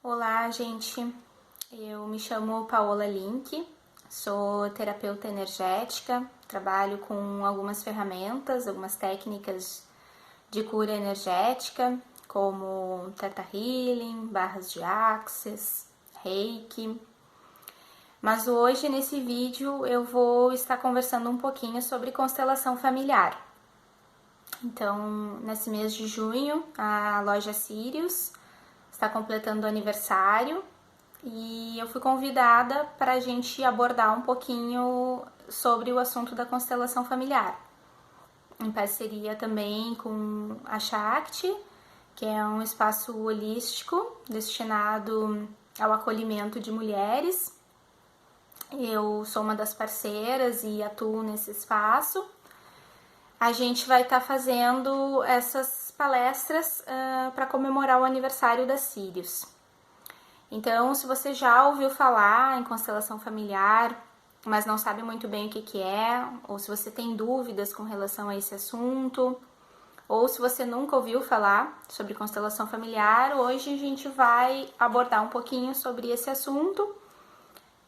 Olá, gente. Eu me chamo Paola Link, sou terapeuta energética, trabalho com algumas ferramentas, algumas técnicas de cura energética, como Theta Healing, barras de Access, Reiki. Mas hoje, nesse vídeo, eu vou estar conversando um pouquinho sobre constelação familiar. Então, nesse mês de junho, a loja Sirius está completando o aniversário e eu fui convidada para a gente abordar um pouquinho sobre o assunto da constelação familiar, em parceria também com a Shakti, que é um espaço holístico destinado ao acolhimento de mulheres. Eu sou uma das parceiras e atuo nesse espaço. A gente vai estar fazendo essas palestras para comemorar o aniversário da Sirius. Então, se você já ouviu falar em constelação familiar, mas não sabe muito bem o que é, ou se você tem dúvidas com relação a esse assunto, ou se você nunca ouviu falar sobre constelação familiar, hoje a gente vai abordar um pouquinho sobre esse assunto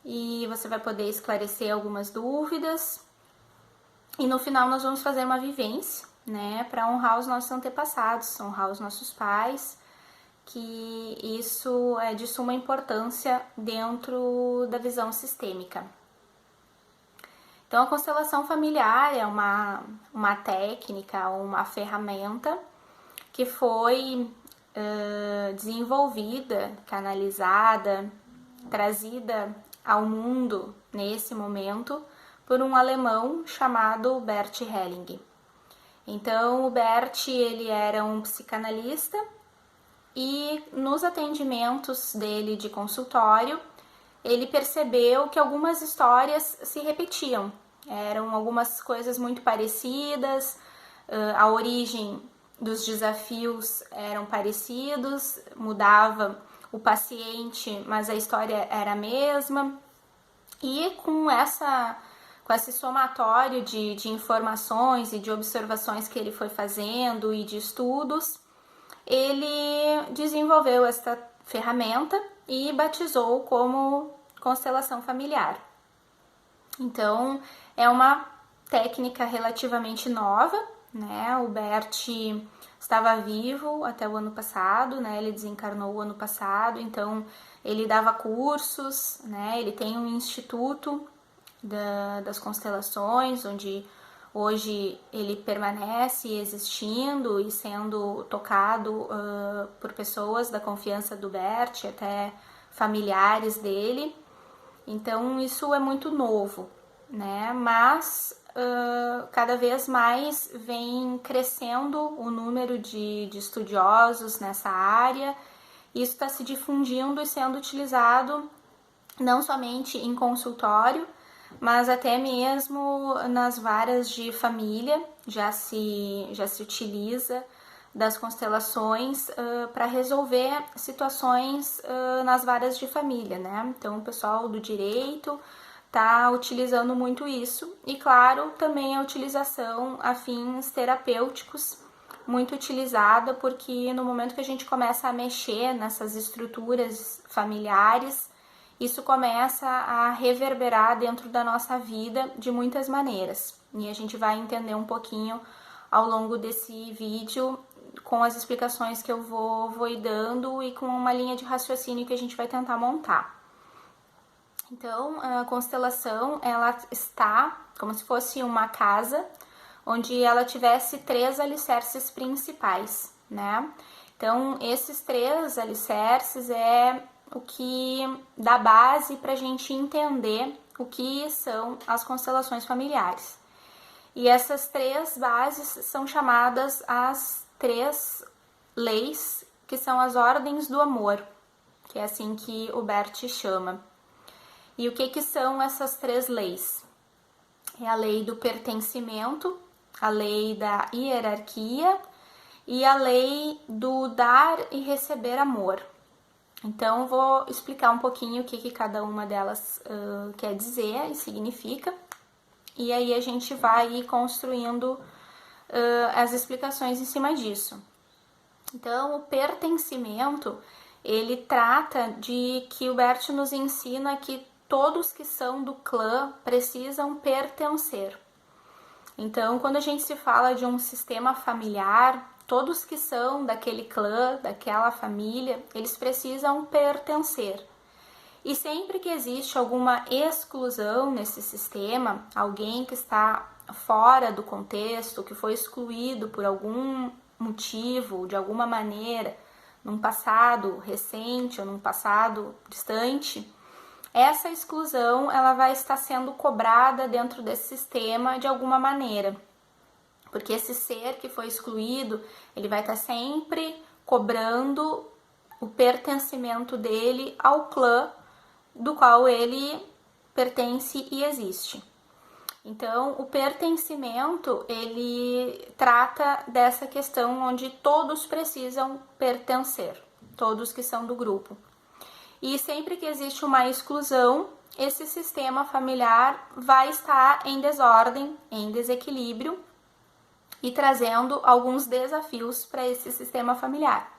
e você vai poder esclarecer algumas dúvidas. E no final nós vamos fazer uma vivência, né, para honrar os nossos antepassados, honrar os nossos pais, que isso é de suma importância dentro da visão sistêmica. Então, a constelação familiar é uma técnica, uma ferramenta que foi desenvolvida, canalizada, trazida ao mundo nesse momento por um alemão chamado Bert Helling. Então, o Bert, ele era um psicanalista e nos atendimentos dele de consultório, ele percebeu que algumas histórias se repetiam. Eram algumas coisas muito parecidas, a origem dos desafios eram parecidos, mudava o paciente, mas a história era a mesma. E com esse somatório de informações e de observações que ele foi fazendo e de estudos, ele desenvolveu esta ferramenta e batizou como constelação familiar. Então, é uma técnica relativamente nova, né? O Bert estava vivo até o ano passado, né? Ele desencarnou o ano passado, então ele dava cursos, né? Ele tem um instituto das constelações, onde hoje ele permanece existindo e sendo tocado por pessoas da confiança do Bert, até familiares dele. Então isso é muito novo, né? Mas cada vez mais vem crescendo o número de estudiosos nessa área. Isso está se difundindo e sendo utilizado não somente em consultório, mas até mesmo nas varas de família já se utiliza das constelações para resolver situações nas varas de família, né? Então o pessoal do direito está utilizando muito isso e, claro, também a utilização a fins terapêuticos, muito utilizada, porque no momento que a gente começa a mexer nessas estruturas familiares, isso começa a reverberar dentro da nossa vida de muitas maneiras. E a gente vai entender um pouquinho ao longo desse vídeo com as explicações que eu vou dando e com uma linha de raciocínio que a gente vai tentar montar. Então, a constelação, ela está como se fosse uma casa onde ela tivesse 3 alicerces principais, né? Então, esses 3 alicerces é o que dá base para a gente entender o que são as constelações familiares. E essas 3 bases são chamadas as 3 leis, que são as ordens do amor, que é assim que o Bert chama. E o que são essas 3 leis? É a lei do pertencimento, a lei da hierarquia e a lei do dar e receber amor. Então, vou explicar um pouquinho o que cada uma delas quer dizer e significa. E aí a gente vai ir construindo as explicações em cima disso. Então, o pertencimento ele trata de que o Bert nos ensina que todos que são do clã precisam pertencer. Então, quando a gente se fala de um sistema familiar, todos que são daquele clã, daquela família, eles precisam pertencer. E sempre que existe alguma exclusão nesse sistema, alguém que está fora do contexto, que foi excluído por algum motivo, de alguma maneira, num passado recente ou num passado distante, essa exclusão ela vai estar sendo cobrada dentro desse sistema de alguma maneira. Porque esse ser que foi excluído, ele vai estar sempre cobrando o pertencimento dele ao clã do qual ele pertence e existe. Então, o pertencimento, ele trata dessa questão onde todos precisam pertencer, todos que são do grupo. E sempre que existe uma exclusão, esse sistema familiar vai estar em desordem, em desequilíbrio e trazendo alguns desafios para esse sistema familiar.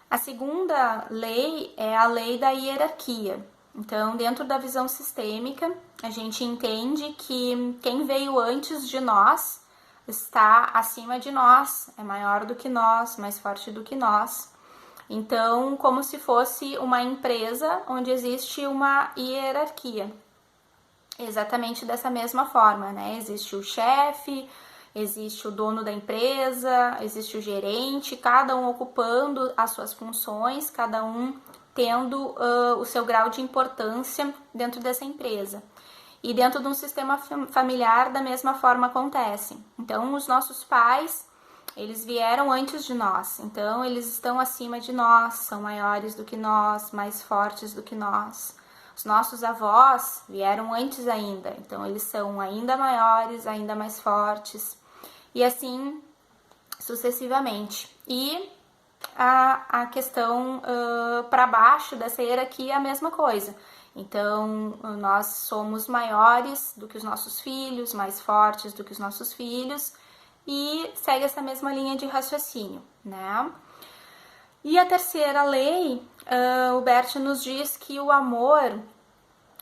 A segunda lei é a lei da hierarquia. Então, dentro da visão sistêmica, a gente entende que quem veio antes de nós está acima de nós, é maior do que nós, mais forte do que nós. Então, como se fosse uma empresa onde existe uma hierarquia. Exatamente dessa mesma forma, né? Existe o chefe, existe o dono da empresa, existe o gerente, cada um ocupando as suas funções, cada um tendo o seu grau de importância dentro dessa empresa. E dentro de um sistema familiar, da mesma forma acontece. Então, os nossos pais, eles vieram antes de nós, então eles estão acima de nós, são maiores do que nós, mais fortes do que nós. Os nossos avós vieram antes ainda, então eles são ainda maiores, ainda mais fortes, e assim sucessivamente. E a questão para baixo dessa hierarquia é a mesma coisa. Então, nós somos maiores do que os nossos filhos, mais fortes do que os nossos filhos, e segue essa mesma linha de raciocínio, né? E a terceira lei, o Bert nos diz que o amor,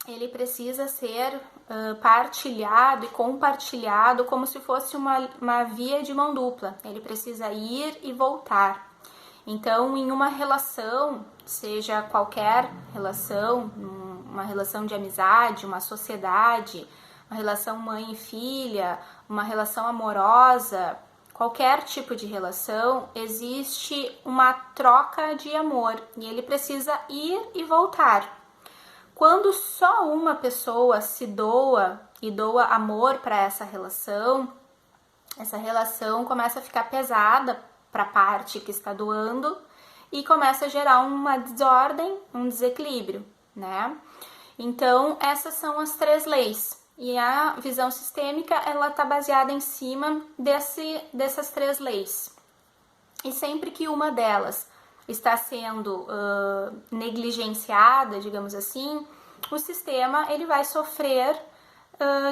ele precisa ser partilhado e compartilhado como se fosse uma via de mão dupla. Ele precisa ir e voltar. Então, em uma relação, seja qualquer relação, uma relação de amizade, uma sociedade, uma relação mãe e filha, uma relação amorosa, qualquer tipo de relação, existe uma troca de amor e ele precisa ir e voltar. Quando só uma pessoa se doa e doa amor para essa relação começa a ficar pesada para a parte que está doando e começa a gerar uma desordem, um desequilíbrio, né? Então, essas são as três leis. E a visão sistêmica, ela está baseada em cima dessas três leis. E sempre que uma delas está sendo negligenciada, digamos assim, o sistema ele vai sofrer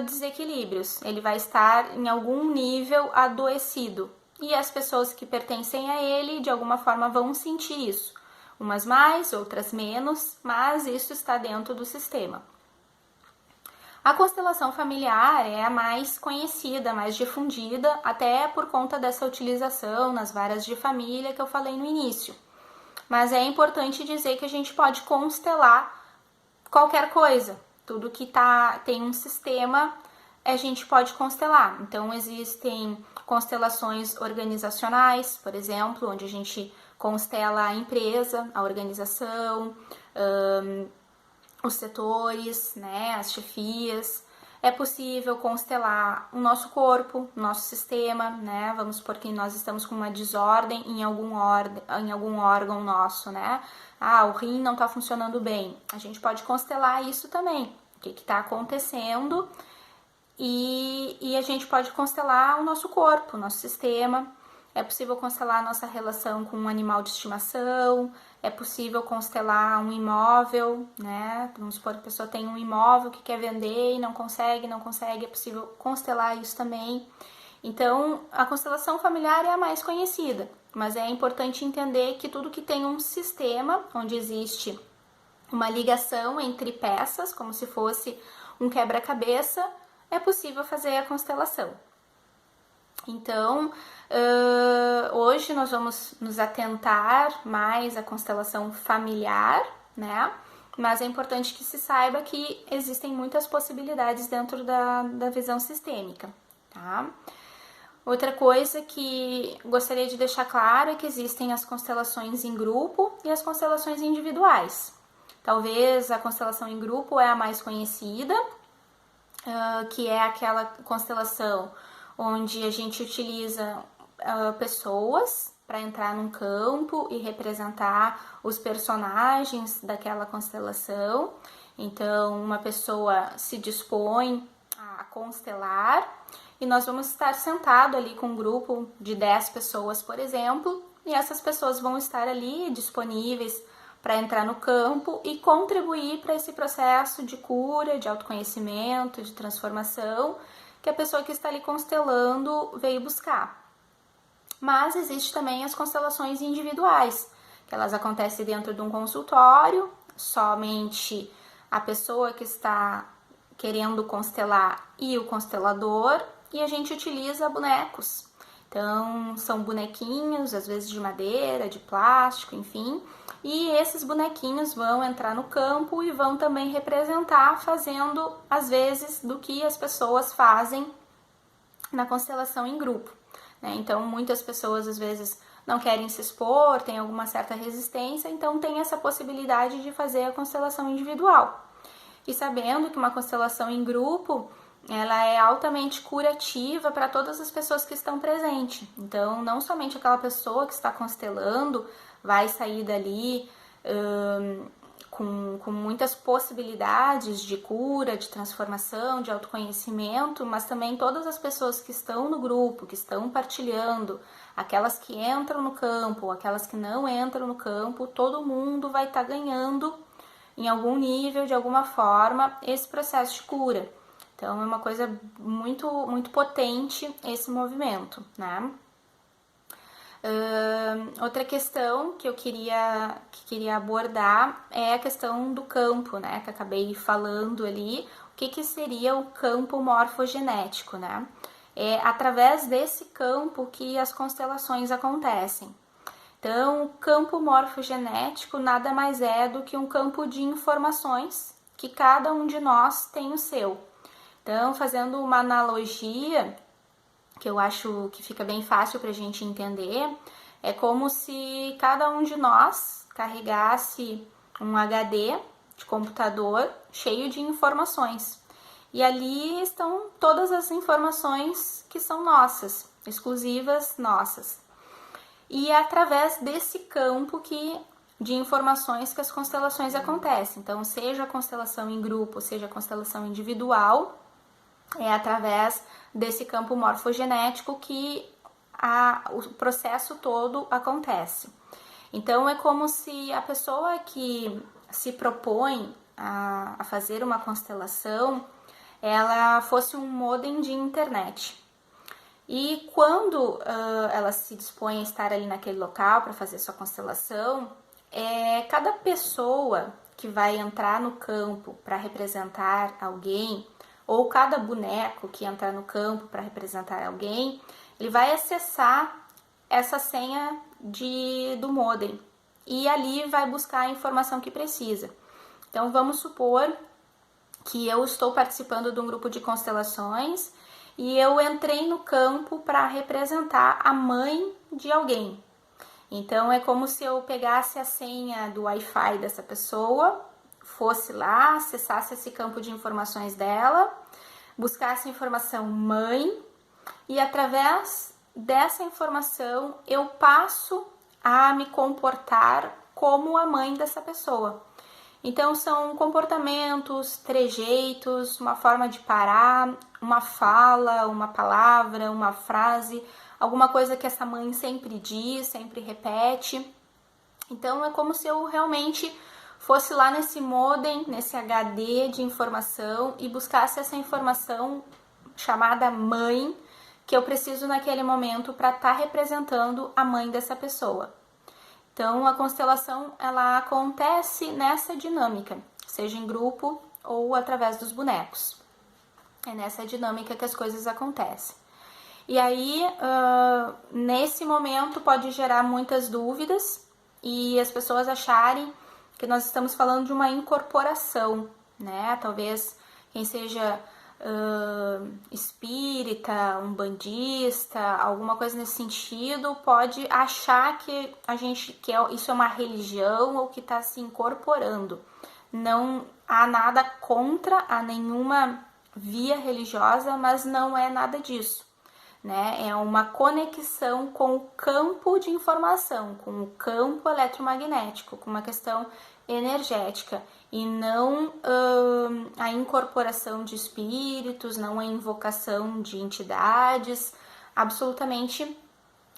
desequilíbrios. Ele vai estar em algum nível adoecido. E as pessoas que pertencem a ele, de alguma forma, vão sentir isso. Umas mais, outras menos, mas isso está dentro do sistema. A constelação familiar é a mais conhecida, mais difundida, até por conta dessa utilização nas varas de família que eu falei no início. Mas é importante dizer que a gente pode constelar qualquer coisa. Tudo que tem um sistema, a gente pode constelar. Então, existem constelações organizacionais, por exemplo, onde a gente constela a empresa, a organização, os setores, né, as chefias. É possível constelar o nosso corpo, o nosso sistema, né? Vamos supor que nós estamos com uma desordem em algum órgão nosso, né? O rim não está funcionando bem. A gente pode constelar isso também. O que está acontecendo? E a gente pode constelar o nosso corpo, o nosso sistema. É possível constelar a nossa relação com um animal de estimação, é possível constelar um imóvel, né? Vamos supor que a pessoa tem um imóvel que quer vender e não consegue, é possível constelar isso também. Então, a constelação familiar é a mais conhecida. mas é importante entender que tudo que tem um sistema, onde existe uma ligação entre peças, como se fosse um quebra-cabeça, é possível fazer a constelação. Então, hoje nós vamos nos atentar mais à constelação familiar, né? Mas é importante que se saiba que existem muitas possibilidades dentro da visão sistêmica, tá? Outra coisa que gostaria de deixar claro é que existem as constelações em grupo e as constelações individuais. Talvez a constelação em grupo é a mais conhecida, que é aquela constelação onde a gente utiliza pessoas para entrar num campo e representar os personagens daquela constelação. Então, uma pessoa se dispõe a constelar e nós vamos estar sentado ali com um grupo de 10 pessoas, por exemplo, e essas pessoas vão estar ali disponíveis para entrar no campo e contribuir para esse processo de cura, de autoconhecimento, de transformação que a pessoa que está ali constelando veio buscar. Mas existe também as constelações individuais, que elas acontecem dentro de um consultório, somente a pessoa que está querendo constelar e o constelador, e a gente utiliza bonecos. Então, são bonequinhos, às vezes de madeira, de plástico, enfim, e esses bonequinhos vão entrar no campo e vão também representar, fazendo, às vezes, do que as pessoas fazem na constelação em grupo, né? Então, muitas pessoas, às vezes, não querem se expor, tem alguma certa resistência, então tem essa possibilidade de fazer a constelação individual. E sabendo que uma constelação em grupo, ela é altamente curativa para todas as pessoas que estão presentes. Então, não somente aquela pessoa que está constelando vai sair dali com muitas possibilidades de cura, de transformação, de autoconhecimento, mas também todas as pessoas que estão no grupo, que estão partilhando, aquelas que entram no campo, aquelas que não entram no campo, todo mundo vai estar ganhando em algum nível, de alguma forma, esse processo de cura. Então, é uma coisa muito, muito potente esse movimento, né? Outra questão que eu queria abordar é a questão do campo, né? Que acabei falando ali. O que seria o campo morfogenético, né? É através desse campo que as constelações acontecem. Então, o campo morfogenético nada mais é do que um campo de informações que cada um de nós tem o seu. Então, fazendo uma analogia, que eu acho que fica bem fácil para a gente entender, é como se cada um de nós carregasse um HD de computador cheio de informações. E ali estão todas as informações que são nossas, exclusivas nossas. E é através desse campo de informações que as constelações acontecem. Então, seja a constelação em grupo, seja a constelação individual, é através desse campo morfogenético que o processo todo acontece. Então, é como se a pessoa que se propõe a fazer uma constelação, ela fosse um modem de internet. E quando ela se dispõe a estar ali naquele local para fazer sua constelação, cada pessoa que vai entrar no campo para representar alguém, ou cada boneco que entrar no campo para representar alguém, ele vai acessar essa senha do modem e ali vai buscar a informação que precisa. Então, vamos supor que eu estou participando de um grupo de constelações e eu entrei no campo para representar a mãe de alguém. Então, é como se eu pegasse a senha do Wi-Fi dessa pessoa, fosse lá, acessasse esse campo de informações dela, buscasse a informação mãe e através dessa informação eu passo a me comportar como a mãe dessa pessoa. Então, são comportamentos, trejeitos, uma forma de parar, uma fala, uma palavra, uma frase, alguma coisa que essa mãe sempre diz, sempre repete. Então, é como se eu realmente fosse lá nesse modem, nesse HD de informação e buscasse essa informação chamada mãe, que eu preciso naquele momento para estar representando a mãe dessa pessoa. Então, a constelação, ela acontece nessa dinâmica, seja em grupo ou através dos bonecos. É nessa dinâmica que as coisas acontecem. E aí, nesse momento, pode gerar muitas dúvidas e as pessoas acharem que nós estamos falando de uma incorporação, né? Talvez quem seja espírita, umbandista, alguma coisa nesse sentido, pode achar que isso é uma religião ou que está se incorporando. Não há nada contra a nenhuma via religiosa, mas não é nada disso, né? É uma conexão com o campo de informação, com o campo eletromagnético, com uma questão energética e não a incorporação de espíritos, não a invocação de entidades, absolutamente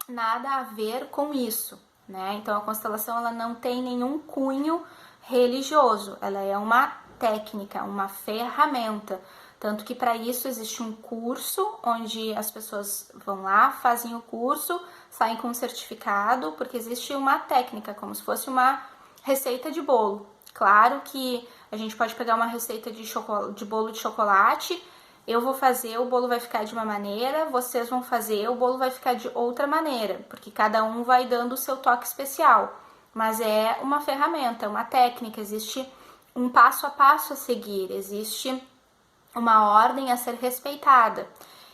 nada a ver com isso, né? Então a constelação, ela não tem nenhum cunho religioso, ela é uma técnica, uma ferramenta, tanto que para isso existe um curso onde as pessoas vão lá, fazem o curso, saem com um certificado, porque existe uma técnica, como se fosse uma receita de bolo. Claro que a gente pode pegar uma receita de bolo de chocolate, eu vou fazer, o bolo vai ficar de uma maneira, vocês vão fazer, o bolo vai ficar de outra maneira, porque cada um vai dando o seu toque especial. Mas é uma ferramenta, uma técnica, existe um passo a passo a seguir, existe uma ordem a ser respeitada.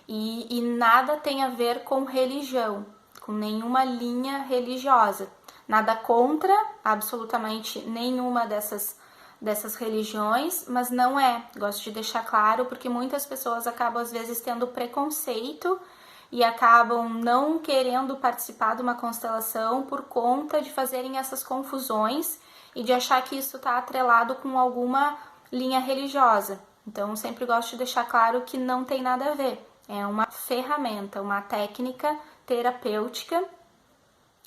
E nada tem a ver com religião, com nenhuma linha religiosa. Nada contra absolutamente nenhuma dessas religiões, mas não é. Gosto de deixar claro, porque muitas pessoas acabam às vezes tendo preconceito e acabam não querendo participar de uma constelação por conta de fazerem essas confusões e de achar que isso está atrelado com alguma linha religiosa. Então, sempre gosto de deixar claro que não tem nada a ver. É uma ferramenta, uma técnica terapêutica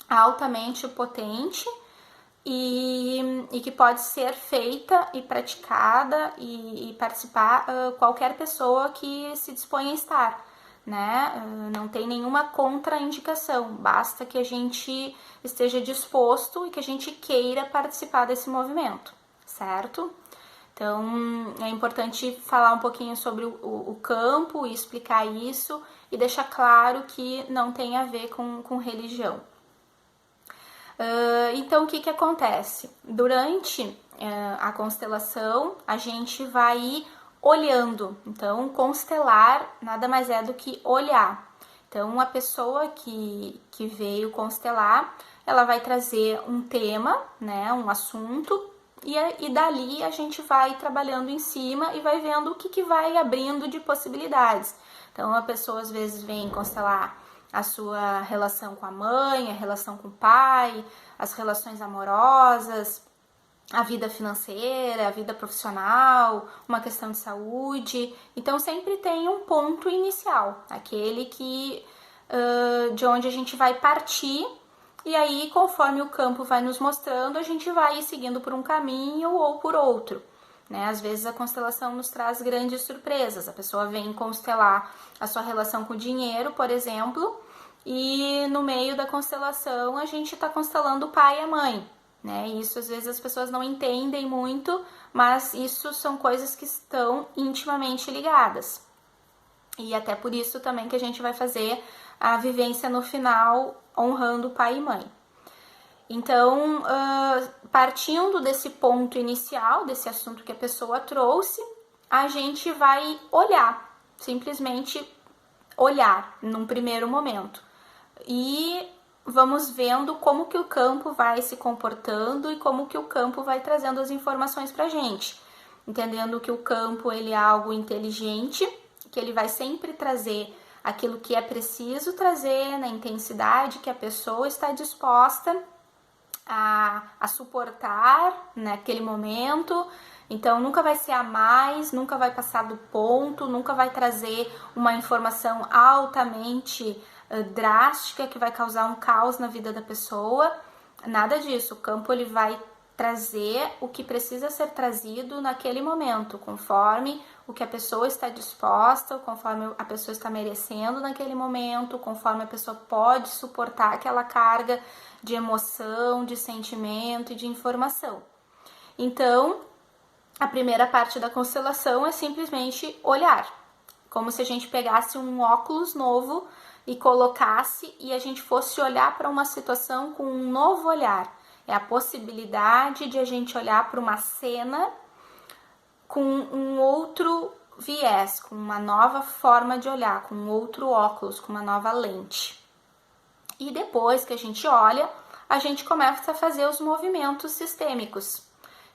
altamente potente e que pode ser feita e praticada e participar qualquer pessoa que se dispõe a estar, né? Não tem nenhuma contraindicação, basta que a gente esteja disposto e que a gente queira participar desse movimento, certo? Então, é importante falar um pouquinho sobre o campo e explicar isso e deixar claro que não tem a ver com religião. Então, o que acontece? Durante a constelação, a gente vai ir olhando. Então, constelar nada mais é do que olhar. Então, a pessoa que veio constelar, ela vai trazer um tema, né, um assunto, e dali a gente vai trabalhando em cima e vai vendo o que vai abrindo de possibilidades. Então, a pessoa às vezes vem constelar a sua relação com a mãe, a relação com o pai, as relações amorosas, a vida financeira, a vida profissional, uma questão de saúde. Então, sempre tem um ponto inicial, aquele que de onde a gente vai partir. E aí, conforme o campo vai nos mostrando, a gente vai seguindo por um caminho ou por outro, né? Às vezes a constelação nos traz grandes surpresas. A pessoa vem constelar a sua relação com o dinheiro, por exemplo, e no meio da constelação a gente está constelando o pai e a mãe, né? Isso às vezes as pessoas não entendem muito, mas isso são coisas que estão intimamente ligadas. E até por isso também que a gente vai fazer a vivência no final honrando pai e mãe. Então, partindo desse ponto inicial, desse assunto que a pessoa trouxe, a gente vai olhar, simplesmente olhar num primeiro momento. E vamos vendo como que o campo vai se comportando e como que o campo vai trazendo as informações pra gente. Entendendo que o campo, ele é algo inteligente, que ele vai sempre trazer aquilo que é preciso trazer na intensidade que a pessoa está disposta a suportar naquele momento. Então, nunca vai ser a mais, nunca vai passar do ponto, nunca vai trazer uma informação altamente drástica que vai causar um caos na vida da pessoa. Nada disso. O campo, ele vai trazer o que precisa ser trazido naquele momento, conforme o que a pessoa está disposta, conforme a pessoa está merecendo naquele momento, conforme a pessoa pode suportar aquela carga de emoção, de sentimento e de informação. Então, a primeira parte da constelação é simplesmente olhar, como se a gente pegasse um óculos novo e colocasse e a gente fosse olhar para uma situação com um novo olhar. É a possibilidade de a gente olhar para uma cena com um outro viés, com uma nova forma de olhar, com um outro óculos, com uma nova lente. E depois que a gente olha, a gente começa a fazer os movimentos sistêmicos,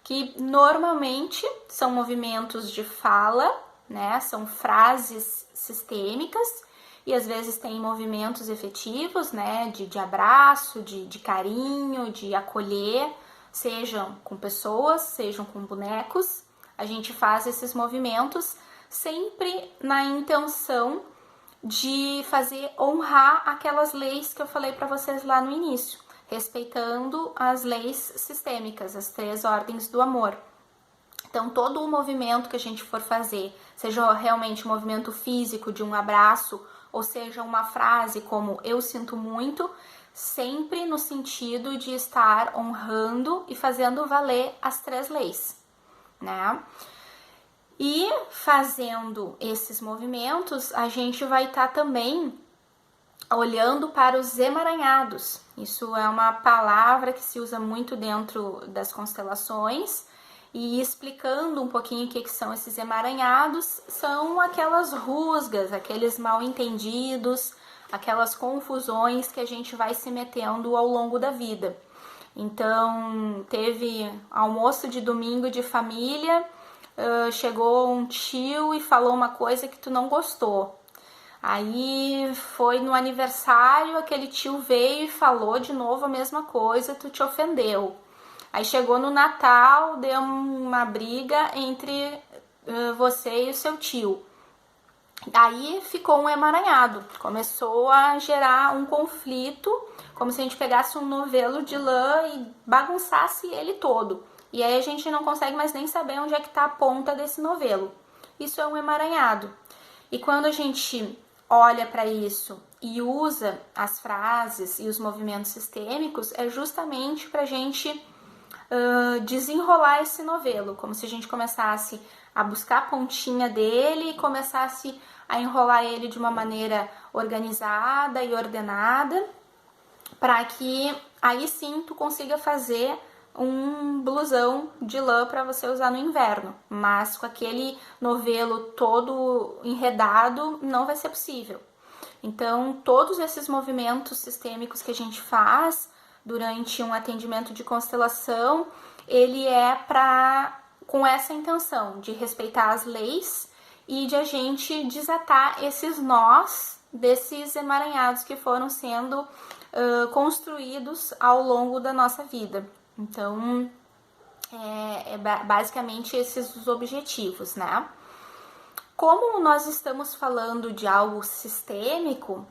que normalmente são movimentos de fala, né? São frases sistêmicas e às vezes tem movimentos efetivos, né? De abraço, de carinho, de acolher, sejam com pessoas, sejam com bonecos. A gente faz esses movimentos sempre na intenção de fazer honrar aquelas leis que eu falei para vocês lá no início, respeitando as leis sistêmicas, as 3 ordens do amor. Então, todo o movimento que a gente for fazer, seja realmente um movimento físico de um abraço, ou seja uma frase como eu sinto muito, sempre no sentido de estar honrando e fazendo valer as 3 leis, né? E fazendo esses movimentos, a gente vai estar também olhando para os emaranhados. Isso é uma palavra que se usa muito dentro das constelações. E explicando um pouquinho o que são esses emaranhados, são aquelas rusgas, aqueles mal-entendidos, aquelas confusões que a gente vai se metendo ao longo da vida. Então, teve almoço de domingo de família, chegou um tio e falou uma coisa que tu não gostou. Aí foi no aniversário, aquele tio veio e falou de novo a mesma coisa, tu te ofendeu. Aí chegou no Natal, deu uma briga entre você e o seu tio. Aí ficou um emaranhado, começou a gerar um conflito, como se a gente pegasse um novelo de lã e bagunçasse ele todo. E aí a gente não consegue mais nem saber onde é que está a ponta desse novelo. Isso é um emaranhado. E quando a gente olha para isso e usa as frases e os movimentos sistêmicos, é justamente para a gente desenrolar esse novelo, como se a gente começasse a buscar a pontinha dele e começasse a enrolar ele de uma maneira organizada e ordenada, para que aí sim tu consiga fazer um blusão de lã para você usar no inverno, mas com aquele novelo todo enredado não vai ser possível. Então, todos esses movimentos sistêmicos que a gente faz durante um atendimento de constelação, ele é com essa intenção de respeitar as leis e de a gente desatar esses nós desses emaranhados que foram sendo construídos ao longo da nossa vida. Então, basicamente esses os objetivos, né? Como nós estamos falando de algo sistêmico,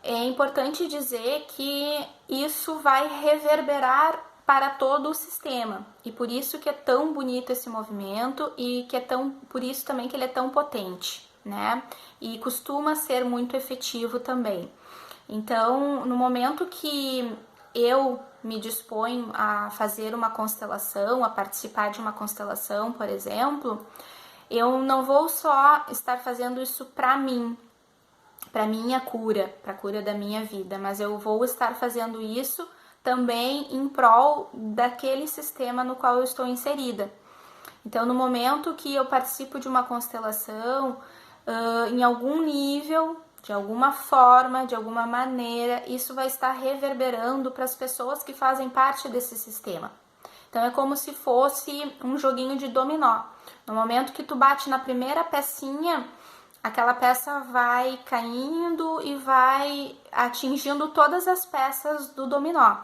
é importante dizer que isso vai reverberar para todo o sistema. E por isso que é tão bonito esse movimento e que por isso também que ele é tão potente, né? E costuma ser muito efetivo também. Então, no momento que eu me disponho a fazer uma constelação, a participar de uma constelação, por exemplo, eu não vou só estar fazendo isso para mim, para minha cura, para a cura da minha vida, mas eu vou estar fazendo isso também em prol daquele sistema no qual eu estou inserida. Então, no momento que eu participo de uma constelação, em algum nível, de alguma forma, de alguma maneira, isso vai estar reverberando para as pessoas que fazem parte desse sistema. Então, é como se fosse um joguinho de dominó. No momento que tu bate na primeira pecinha, aquela peça vai caindo e vai atingindo todas as peças do dominó.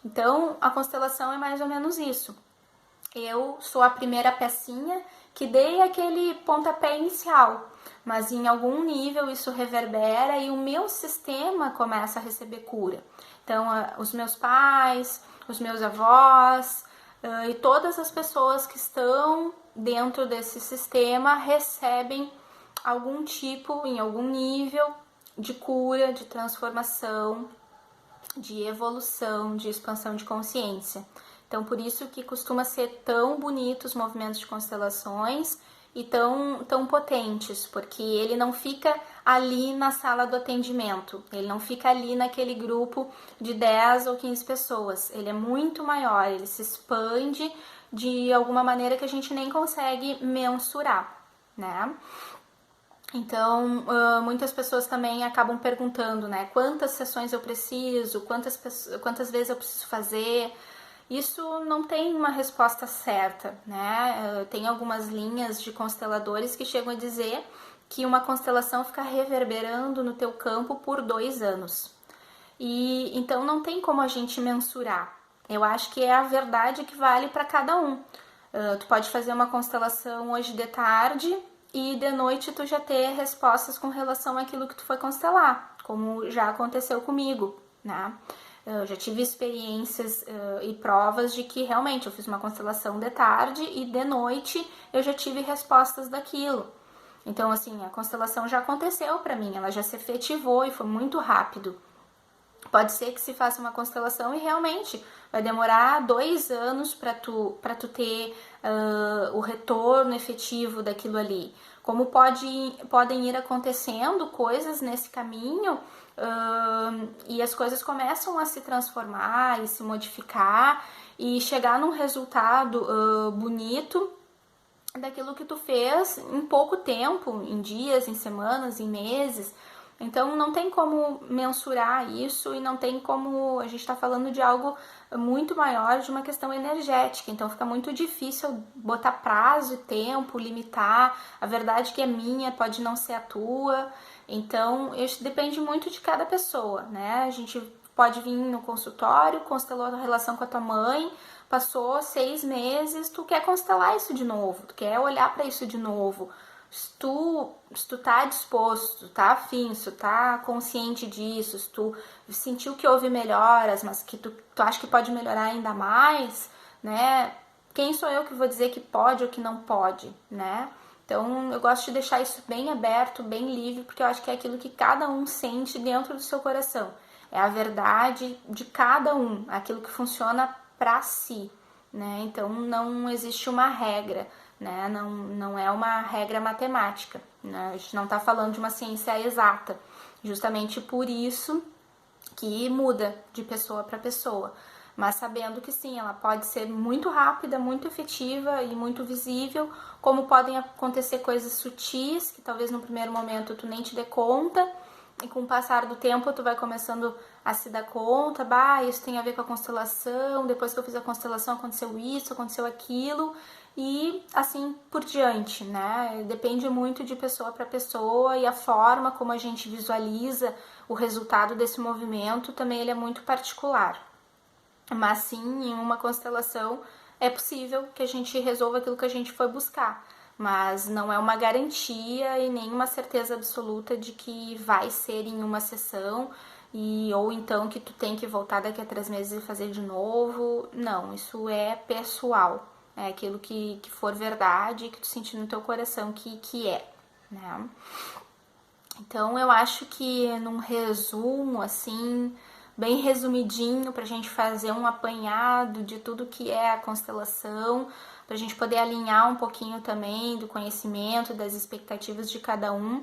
Então, a constelação é mais ou menos isso. Eu sou a primeira pecinha que dei aquele pontapé inicial, mas em algum nível isso reverbera e o meu sistema começa a receber cura. Então, os meus pais, os meus avós, e todas as pessoas que estão dentro desse sistema recebem algum tipo, em algum nível, de cura, de transformação, de evolução, de expansão de consciência. Então, por isso que costuma ser tão bonito os movimentos de constelações e tão potentes, porque ele não fica ali na sala do atendimento, ele não fica ali naquele grupo de 10 ou 15 pessoas, ele é muito maior, ele se expande de alguma maneira que a gente nem consegue mensurar, né? Então, muitas pessoas também acabam perguntando, né, quantas sessões eu preciso, quantas vezes eu preciso fazer. Isso não tem uma resposta certa, né? Tem algumas linhas de consteladores que chegam a dizer que uma constelação fica reverberando no teu campo por 2 anos. E então não tem como a gente mensurar. Eu acho que é a verdade que vale para cada um. Tu pode fazer uma constelação hoje de tarde e de noite tu já ter respostas com relação àquilo que tu foi constelar, como já aconteceu comigo, né? Eu já tive experiências e provas de que realmente eu fiz uma constelação de tarde e de noite eu já tive respostas daquilo. Então, assim, a constelação já aconteceu para mim, ela já se efetivou e foi muito rápido. Pode ser que se faça uma constelação e realmente vai demorar 2 anos para tu ter o retorno efetivo daquilo ali. Como podem ir acontecendo coisas nesse caminho e as coisas começam a se transformar e se modificar e chegar num resultado bonito daquilo que tu fez em pouco tempo, em dias, em semanas, em meses. Então não tem como mensurar isso e não tem como, a gente está falando de algo muito maior, de uma questão energética, então fica muito difícil botar prazo e tempo, limitar, a verdade que é minha pode não ser a tua, então isso depende muito de cada pessoa, né? A gente pode vir no consultório, constelou a relação com a tua mãe, passou 6 meses, tu quer constelar isso de novo, tu quer olhar para isso de novo. Se tu tá disposto, se tu tá afim, se tu tá consciente disso, se tu sentiu que houve melhoras, mas que tu acha que pode melhorar ainda mais, né? Quem sou eu que vou dizer que pode ou que não pode, né? Então eu gosto de deixar isso bem aberto, bem livre, porque eu acho que é aquilo que cada um sente dentro do seu coração. É a verdade de cada um, aquilo que funciona para si, né? Então não existe uma regra, né? Não é uma regra matemática, né? A gente não está falando de uma ciência exata, justamente por isso que muda de pessoa para pessoa, mas sabendo que sim, ela pode ser muito rápida, muito efetiva e muito visível, como podem acontecer coisas sutis que talvez no primeiro momento tu nem te dê conta, e com o passar do tempo tu vai começando a se dar conta, isso tem a ver com a constelação, depois que eu fiz a constelação aconteceu isso, aconteceu aquilo, e assim por diante, né? Depende muito de pessoa para pessoa e a forma como a gente visualiza o resultado desse movimento também ele é muito particular. Mas sim, em uma constelação é possível que a gente resolva aquilo que a gente foi buscar, mas não é uma garantia e nem uma certeza absoluta de que vai ser em uma sessão ou então que tu tem que voltar daqui a 3 meses e fazer de novo. Não, isso é pessoal, é aquilo que for verdade, que tu sentir no teu coração que é, né? Então eu acho que num resumo assim, bem resumidinho, para a gente fazer um apanhado de tudo que é a constelação, para a gente poder alinhar um pouquinho também do conhecimento, das expectativas de cada um,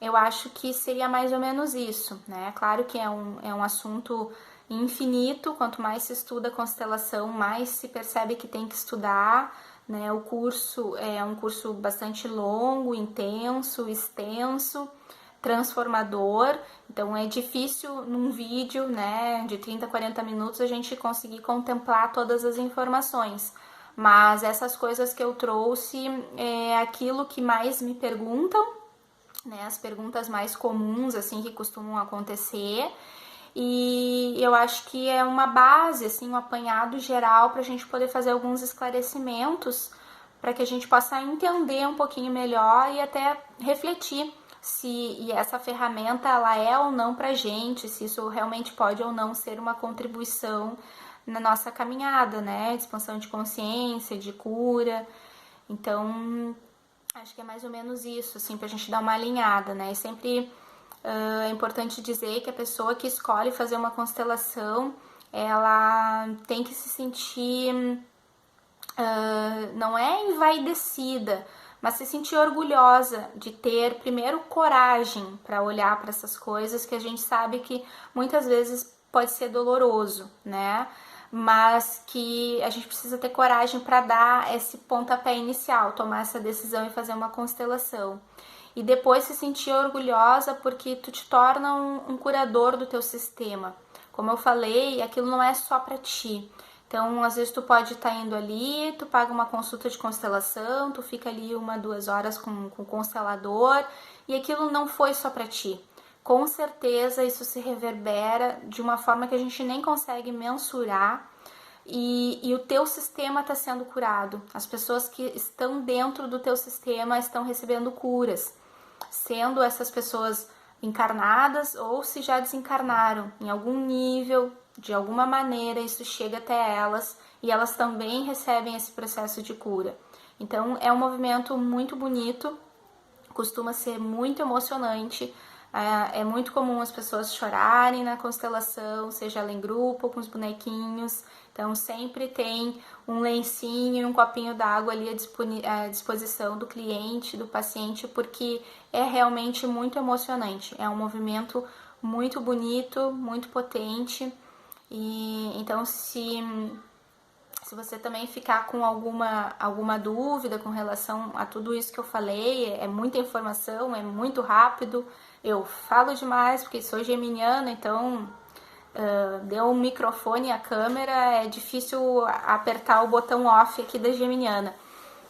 eu acho que seria mais ou menos isso, né? Claro que é um assunto infinito, quanto mais se estuda a constelação, mais se percebe que tem que estudar, né? O curso é um curso bastante longo, intenso, extenso, transformador, então é difícil num vídeo, né, de 30, 40 minutos a gente conseguir contemplar todas as informações, mas essas coisas que eu trouxe é aquilo que mais me perguntam, né, as perguntas mais comuns, assim, que costumam acontecer, e eu acho que é uma base, assim, um apanhado geral para a gente poder fazer alguns esclarecimentos, para que a gente possa entender um pouquinho melhor e até refletir se essa ferramenta ela é ou não pra gente, se isso realmente pode ou não ser uma contribuição na nossa caminhada, né? De expansão de consciência, de cura. Então, acho que é mais ou menos isso, assim, pra gente dar uma alinhada, né? E sempre é importante dizer que a pessoa que escolhe fazer uma constelação, ela tem que se sentir, não é envaidecida, mas se sentir orgulhosa de ter, primeiro, coragem para olhar para essas coisas que a gente sabe que muitas vezes pode ser doloroso, né? Mas que a gente precisa ter coragem para dar esse pontapé inicial, tomar essa decisão e fazer uma constelação. E depois se sentir orgulhosa porque tu te torna um curador do teu sistema. Como eu falei, aquilo não é só para ti. Então, às vezes tu pode estar indo ali, tu paga uma consulta de constelação, tu fica ali 1-2 horas com o constelador e aquilo não foi só para ti. Com certeza isso se reverbera de uma forma que a gente nem consegue mensurar e o teu sistema está sendo curado. As pessoas que estão dentro do teu sistema estão recebendo curas, sendo essas pessoas encarnadas ou se já desencarnaram em algum nível, de alguma maneira isso chega até elas e elas também recebem esse processo de cura. Então é um movimento muito bonito, costuma ser muito emocionante. É muito comum as pessoas chorarem na constelação, seja ela em grupo ou com os bonequinhos. Então sempre tem um lencinho e um copinho d'água ali à disposição do cliente, do paciente, porque é realmente muito emocionante. É um movimento muito bonito, muito potente. E então se você também ficar com alguma dúvida com relação a tudo isso que eu falei, é muita informação, é muito rápido, eu falo demais porque sou geminiana, então deu um microfone e a câmera, é difícil apertar o botão off aqui da geminiana.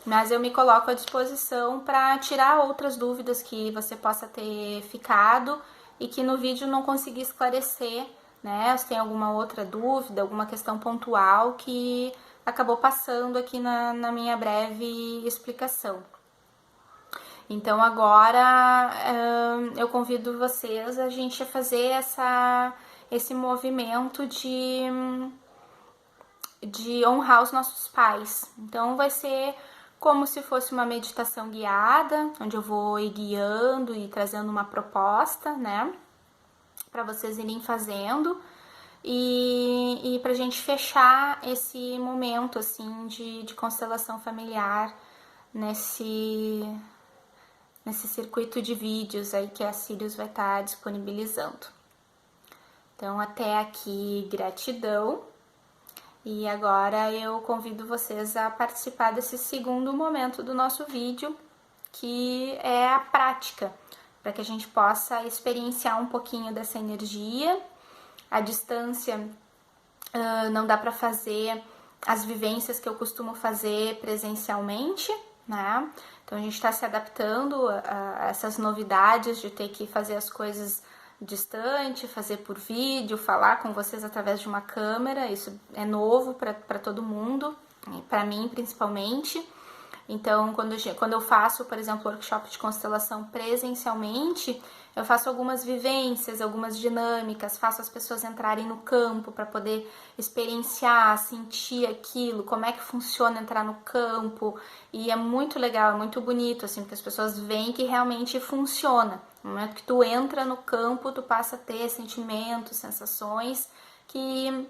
Mas eu me coloco à disposição para tirar outras dúvidas que você possa ter ficado e que no vídeo não consegui esclarecer, né? Se tem alguma outra dúvida, alguma questão pontual que acabou passando aqui na minha breve explicação. Então agora eu convido vocês a gente a fazer esse movimento de honrar os nossos pais. Então vai ser como se fosse uma meditação guiada, onde eu vou ir guiando e trazendo uma proposta, né, para vocês irem fazendo e pra gente fechar esse momento, assim, de constelação familiar nesse circuito de vídeos aí que a Sirius vai estar disponibilizando. Então, até aqui, gratidão. E agora eu convido vocês a participar desse segundo momento do nosso vídeo, que é a prática, para que a gente possa experienciar um pouquinho dessa energia. À distância não dá para fazer as vivências que eu costumo fazer presencialmente, né? Então a gente está se adaptando a essas novidades de ter que fazer as coisas distante, fazer por vídeo, falar com vocês através de uma câmera. Isso é novo para todo mundo, para mim principalmente. Então, quando eu faço, por exemplo, workshop de constelação presencialmente, eu faço algumas vivências, algumas dinâmicas, faço as pessoas entrarem no campo para poder experienciar, sentir aquilo, como é que funciona entrar no campo. E é muito legal, é muito bonito, assim, porque as pessoas veem que realmente funciona. No momento que tu entra no campo, tu passa a ter sentimentos, sensações que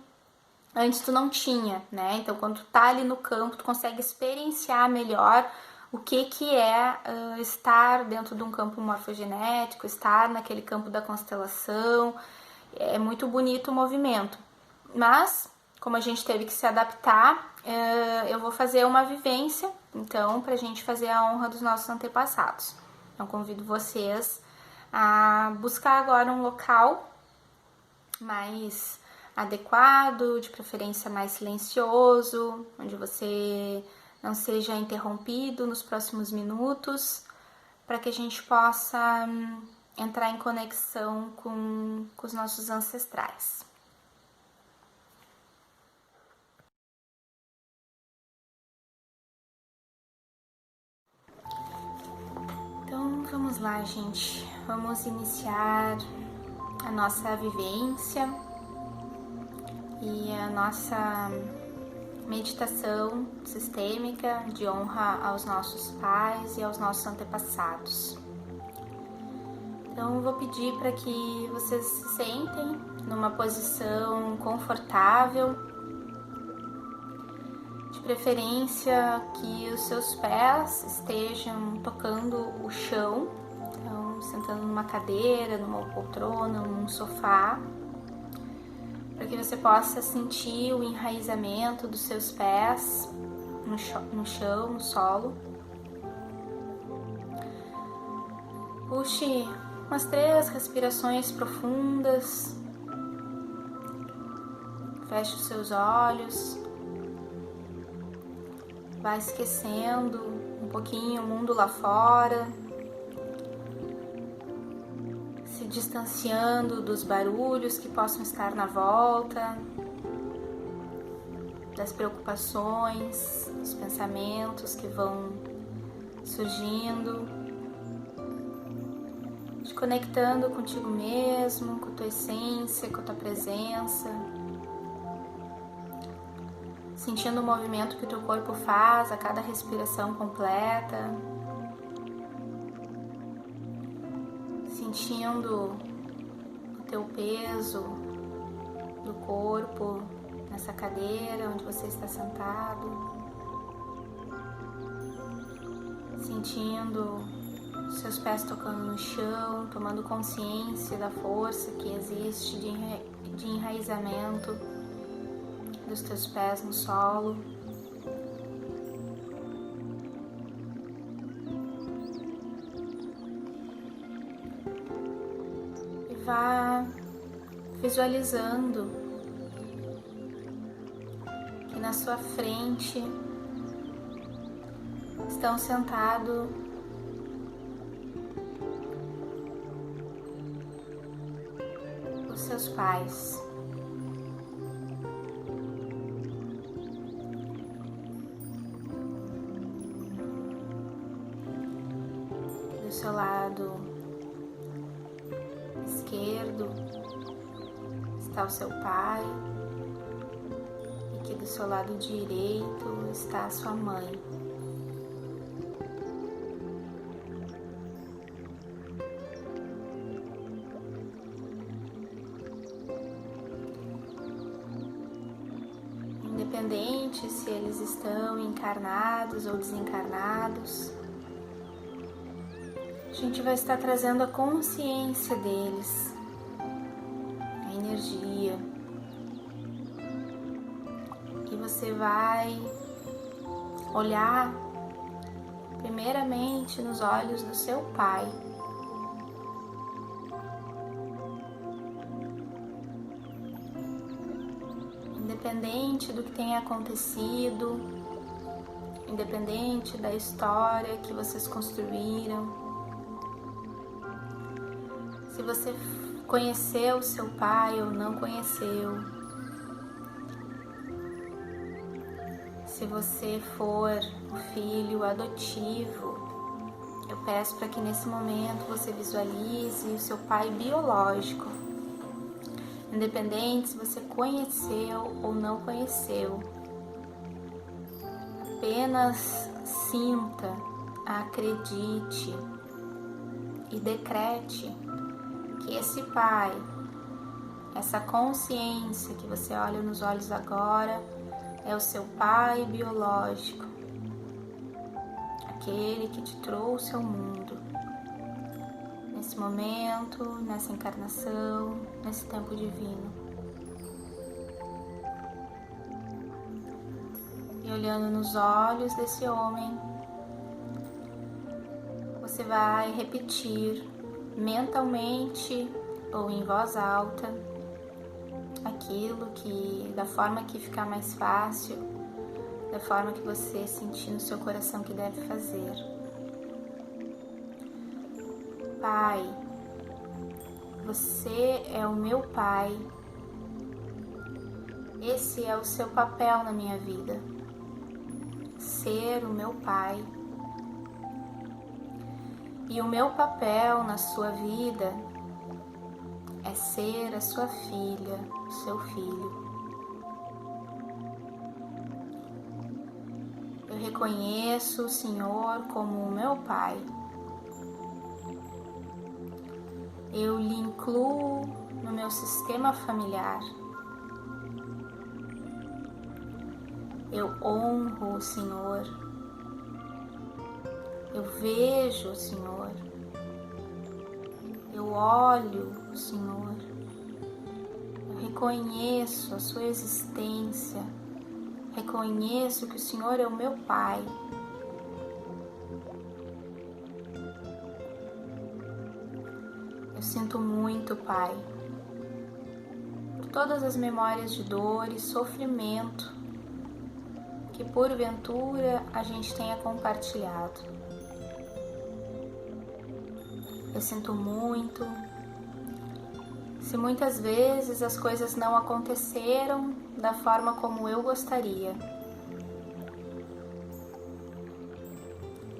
antes tu não tinha, né? Então, quando tu tá ali no campo, tu consegue experienciar melhor o que é estar dentro de um campo morfogenético, estar naquele campo da constelação. É muito bonito o movimento. Mas, como a gente teve que se adaptar, eu vou fazer uma vivência, então, pra gente fazer a honra dos nossos antepassados. Então, convido vocês a buscar agora um local mais adequado, de preferência mais silencioso, onde você não seja interrompido nos próximos minutos, para que a gente possa entrar em conexão com os nossos ancestrais. Então vamos lá, gente. Vamos iniciar a nossa vivência. e a nossa meditação sistêmica de honra aos nossos pais e aos nossos antepassados. Então eu vou pedir para que vocês se sentem numa posição confortável, de preferência que os seus pés estejam tocando o chão, então sentando numa cadeira, numa poltrona, num sofá, para que você possa sentir o enraizamento dos seus pés no chão, no solo. Puxe umas 3 respirações profundas, feche os seus olhos, vai esquecendo um pouquinho o mundo lá fora, se distanciando dos barulhos que possam estar na volta, das preocupações, dos pensamentos que vão surgindo. Te conectando contigo mesmo, com a tua essência, com a tua presença, sentindo o movimento que o teu corpo faz a cada respiração completa, sentindo o teu peso do corpo nessa cadeira onde você está sentado, sentindo seus pés tocando no chão, tomando consciência da força que existe de enraizamento dos teus pés no solo. E vá visualizando que na sua frente estão sentados seus pais. Do seu lado esquerdo está o seu pai, e aqui do seu lado direito está a sua mãe. Independente se eles estão encarnados ou desencarnados, a gente vai estar trazendo a consciência deles, a energia, e você vai olhar primeiramente nos olhos do seu pai. Independente do que tenha acontecido, independente da história que vocês construíram, se você conheceu seu pai ou não conheceu, se você for o filho adotivo, eu peço para que nesse momento você visualize o seu pai biológico. Independente se você conheceu ou não conheceu, apenas sinta, acredite e decrete que esse pai, essa consciência que você olha nos olhos agora, é o seu pai biológico, aquele que te trouxe ao mundo. Nesse momento, nessa encarnação, nesse tempo divino. E olhando nos olhos desse homem, você vai repetir mentalmente ou em voz alta aquilo que, da forma que ficar mais fácil, da forma que você sentir no seu coração que deve fazer. Pai, você é o meu pai. Esse é o seu papel na minha vida. Ser o meu pai. E o meu papel na sua vida é ser a sua filha, o seu filho. reconheço o Senhor como o meu Pai. Eu lhe incluo no meu sistema familiar. Eu honro o Senhor. Eu vejo o Senhor. Eu olho o Senhor. Eu reconheço a sua existência. Reconheço que o Senhor é o meu Pai. Eu sinto muito, Pai, por todas as memórias de dor e sofrimento que porventura a gente tenha compartilhado. Eu sinto muito se muitas vezes as coisas não aconteceram da forma como eu gostaria.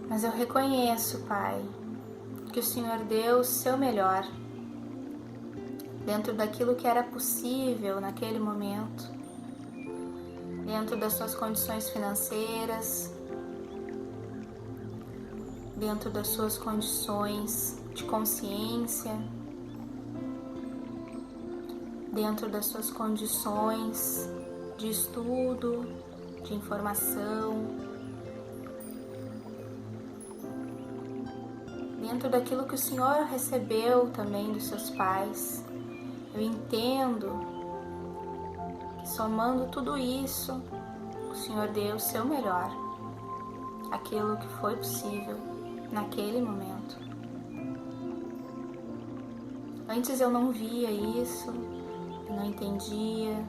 Mas eu reconheço, Pai, que o Senhor deu o seu melhor dentro daquilo que era possível naquele momento, dentro das suas condições financeiras, dentro das suas condições de consciência, dentro das suas condições de estudo, de informação, dentro daquilo que o Senhor recebeu também dos seus pais. Eu entendo que somando tudo isso, o Senhor deu o seu melhor, aquilo que foi possível naquele momento. Antes eu não via isso, eu não entendia,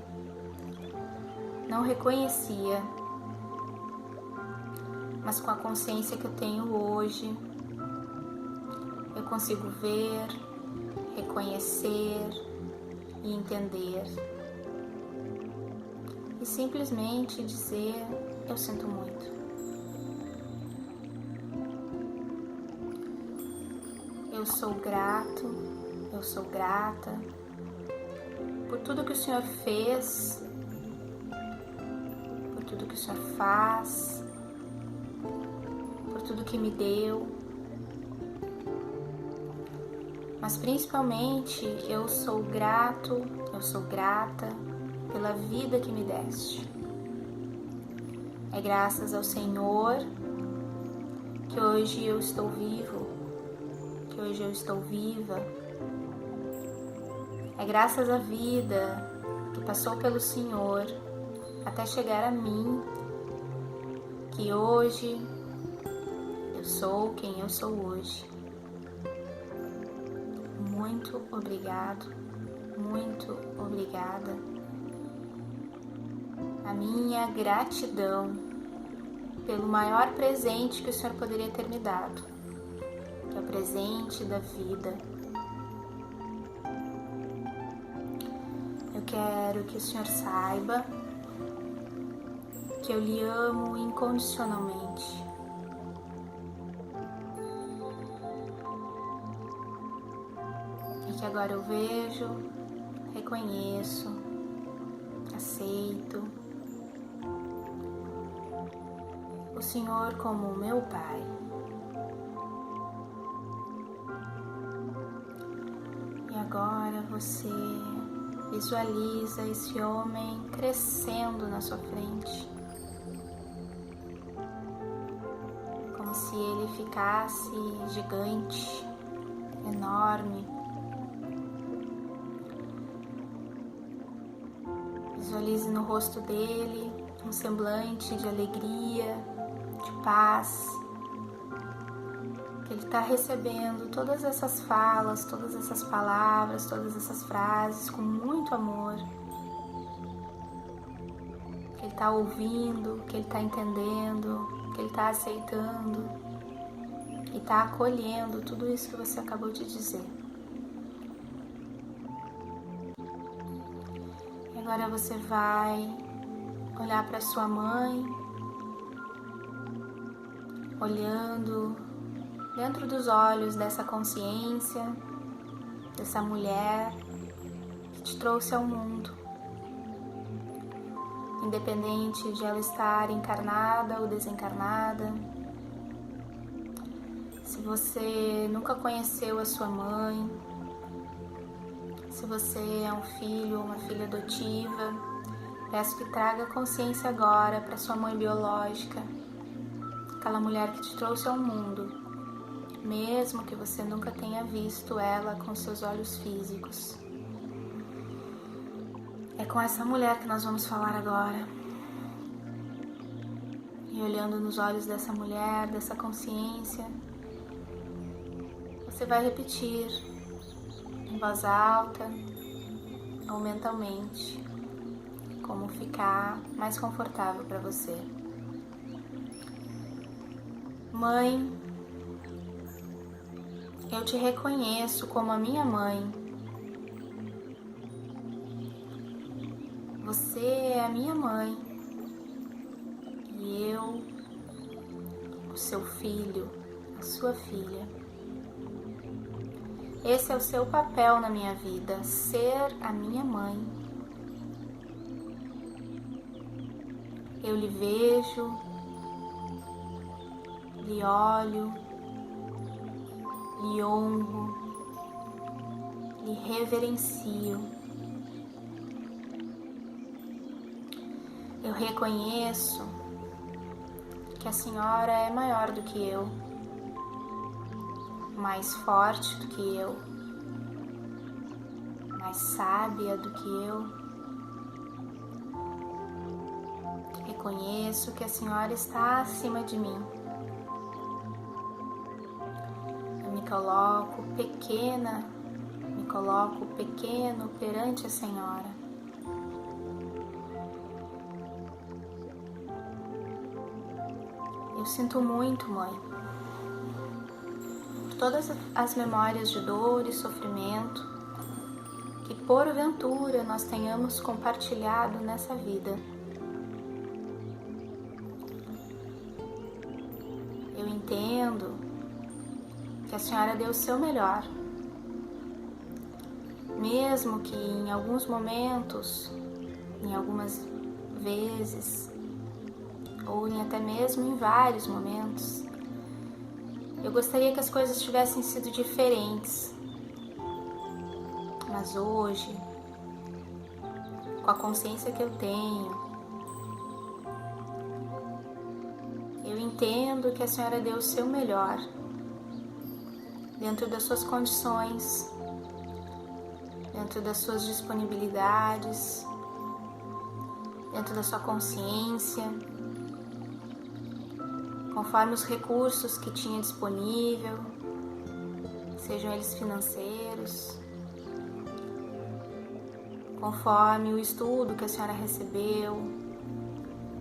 não reconhecia, mas com a consciência que eu tenho hoje, eu consigo ver, reconhecer e entender. E simplesmente dizer: eu sinto muito. Eu sou grato, eu sou grata por tudo que o Senhor fez, por tudo que o Senhor faz, por tudo que me deu. Mas principalmente eu sou grato, eu sou grata pela vida que me deste. É graças ao Senhor que hoje eu estou vivo, que hoje eu estou viva. É graças à vida que passou pelo Senhor até chegar a mim que hoje eu sou quem eu sou hoje. Muito obrigado, muito obrigada. A minha gratidão pelo maior presente que o Senhor poderia ter me dado, que é o presente da vida. Eu quero que o Senhor saiba que eu lhe amo incondicionalmente. E que agora eu vejo, reconheço, aceito o Senhor como meu Pai. E agora você visualiza esse homem crescendo na sua frente, como se ele ficasse gigante, enorme. Visualize no rosto dele um semblante de alegria, de paz, que ele está recebendo todas essas falas, todas essas palavras, todas essas frases com muito amor, que ele está ouvindo, que ele está entendendo, que ele está aceitando e está acolhendo tudo isso que você acabou de dizer. E agora você vai olhar para sua mãe, olhando dentro dos olhos dessa consciência, dessa mulher que te trouxe ao mundo. E independente de ela estar encarnada ou desencarnada. Se você nunca conheceu a sua mãe, se você é um filho ou uma filha adotiva, peço que traga consciência agora para sua mãe biológica, aquela mulher que te trouxe ao mundo, mesmo que você nunca tenha visto ela com seus olhos físicos. É com essa mulher que nós vamos falar agora. E olhando nos olhos dessa mulher, dessa consciência, você vai repetir em voz alta ou mentalmente, como ficar mais confortável para você. Mãe, eu te reconheço como a minha mãe. Você é a minha mãe e eu, o seu filho, a sua filha. Esse é o seu papel na minha vida, ser a minha mãe. Eu lhe vejo, lhe olho, lhe honro, lhe reverencio. Eu reconheço que a senhora é maior do que eu, mais forte do que eu, mais sábia do que eu. Reconheço que a senhora está acima de mim. Eu me coloco pequeno perante a senhora. Eu sinto muito, mãe, por todas as memórias de dor e sofrimento que porventura nós tenhamos compartilhado nessa vida. Eu entendo que a senhora deu o seu melhor, mesmo que em alguns momentos, em algumas vezes, ou até mesmo em vários momentos, eu gostaria que as coisas tivessem sido diferentes. Mas hoje, com a consciência que eu tenho, eu entendo que a senhora deu o seu melhor, dentro das suas condições, dentro das suas disponibilidades, dentro da sua consciência, conforme os recursos que tinha disponível, sejam eles financeiros, conforme o estudo que a senhora recebeu,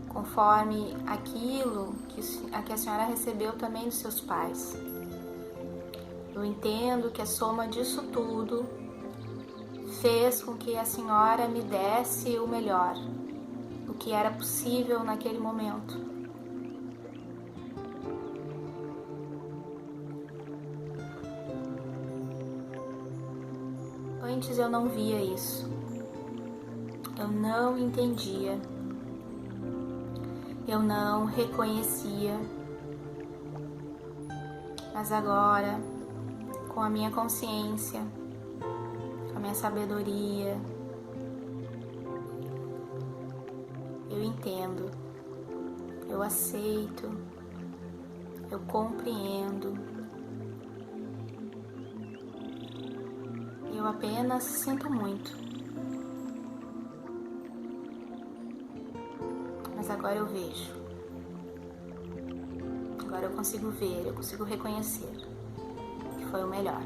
conforme aquilo que a senhora recebeu também dos seus pais. Eu entendo que a soma disso tudo fez com que a senhora me desse o melhor, o que era possível naquele momento. Antes eu não via isso, eu não entendia, eu não reconhecia, mas agora, com a minha consciência, com a minha sabedoria, eu entendo, eu aceito, eu compreendo. Eu apenas sinto muito. Mas agora eu vejo. Agora eu consigo ver, eu consigo reconhecer que foi o melhor,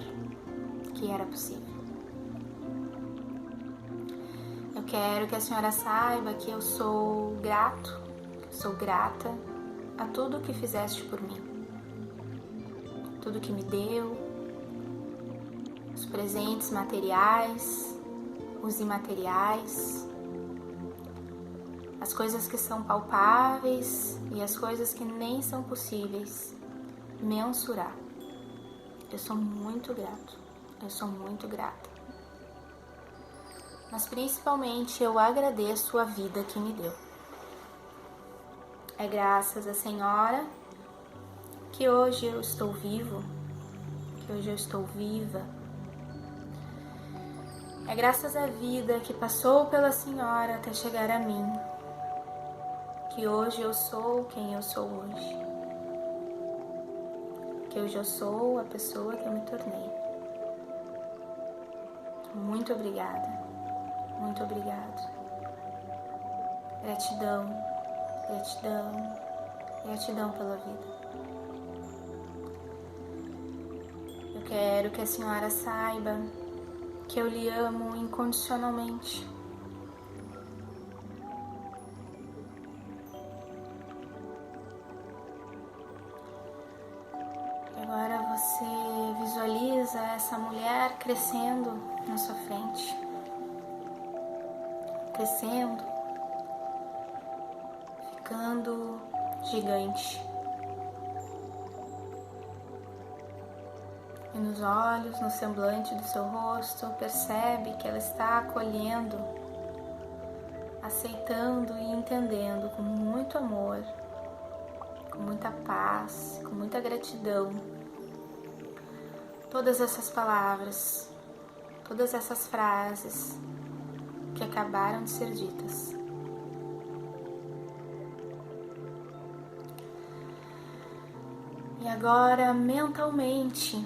que era possível. Eu quero que a senhora saiba que eu sou grato, sou grata a tudo que fizeste por mim. Tudo que me deu, os presentes materiais, os imateriais, as coisas que são palpáveis e as coisas que nem são possíveis mensurar. Eu sou muito grato, eu sou muito grata. Mas principalmente eu agradeço a vida que me deu. É graças à Senhora que hoje eu estou vivo, que hoje eu estou viva. É graças à vida que passou pela Senhora até chegar a mim, que hoje eu sou quem eu sou hoje. Que hoje eu sou a pessoa que eu me tornei. Muito obrigada, muito obrigado. Gratidão, gratidão, gratidão pela vida. Eu quero que a Senhora saiba que eu lhe amo incondicionalmente. Agora você visualiza essa mulher crescendo na sua frente. Crescendo, ficando gigante. E nos olhos, no semblante do seu rosto, percebe que ela está acolhendo, aceitando e entendendo com muito amor, com muita paz, com muita gratidão, todas essas palavras, todas essas frases que acabaram de ser ditas. E agora, mentalmente,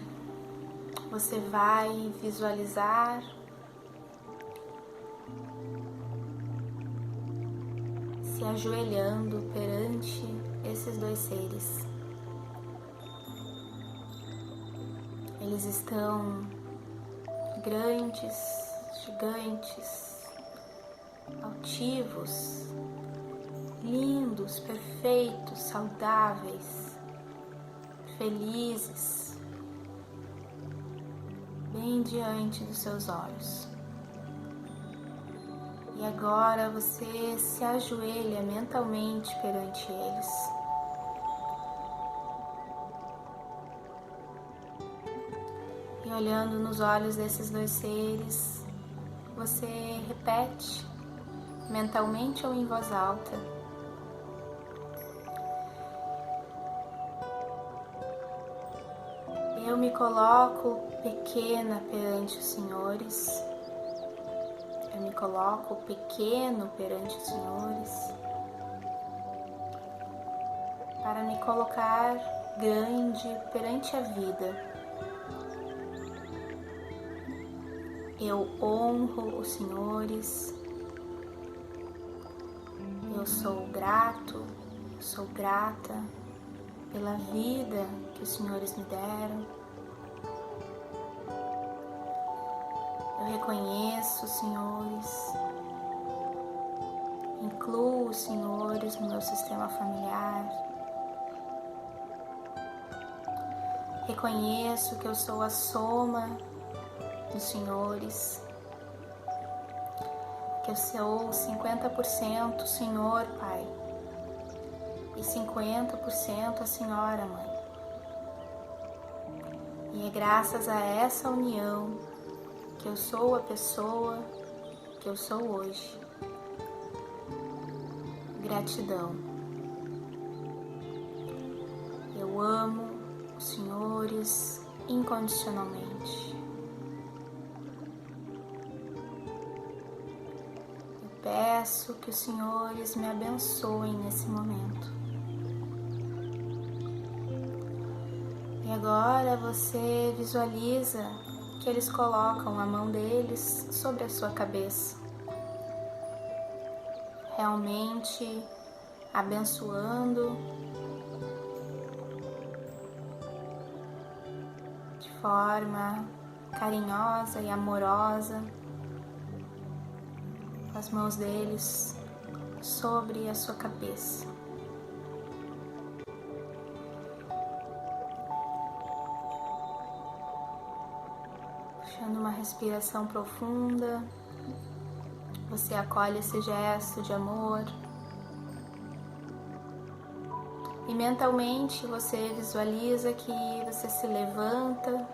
você vai visualizar se ajoelhando perante esses dois seres. Eles estão grandes, gigantes, altivos, lindos, perfeitos, saudáveis, felizes, bem diante dos seus olhos. E agora você se ajoelha mentalmente perante eles. E olhando nos olhos desses dois seres, você repete mentalmente ou em voz alta: eu me coloco pequena perante os senhores. Eu me coloco pequeno perante os senhores para me colocar grande perante a vida. Eu honro os senhores. Eu sou grato, sou grata pela vida que os senhores me deram. Eu reconheço os senhores, incluo os senhores no meu sistema familiar. Reconheço que eu sou a soma dos senhores, que eu sou 50% Senhor Pai e 50% a Senhora Mãe. E é graças a essa união que eu sou a pessoa que eu sou hoje. Gratidão. Eu amo os senhores incondicionalmente. Eu peço que os senhores me abençoem nesse momento. E agora você visualiza que eles colocam a mão deles sobre a sua cabeça, realmente abençoando de forma carinhosa e amorosa, com as mãos deles sobre a sua cabeça. Puxando uma respiração profunda, você acolhe esse gesto de amor e mentalmente você visualiza que você se levanta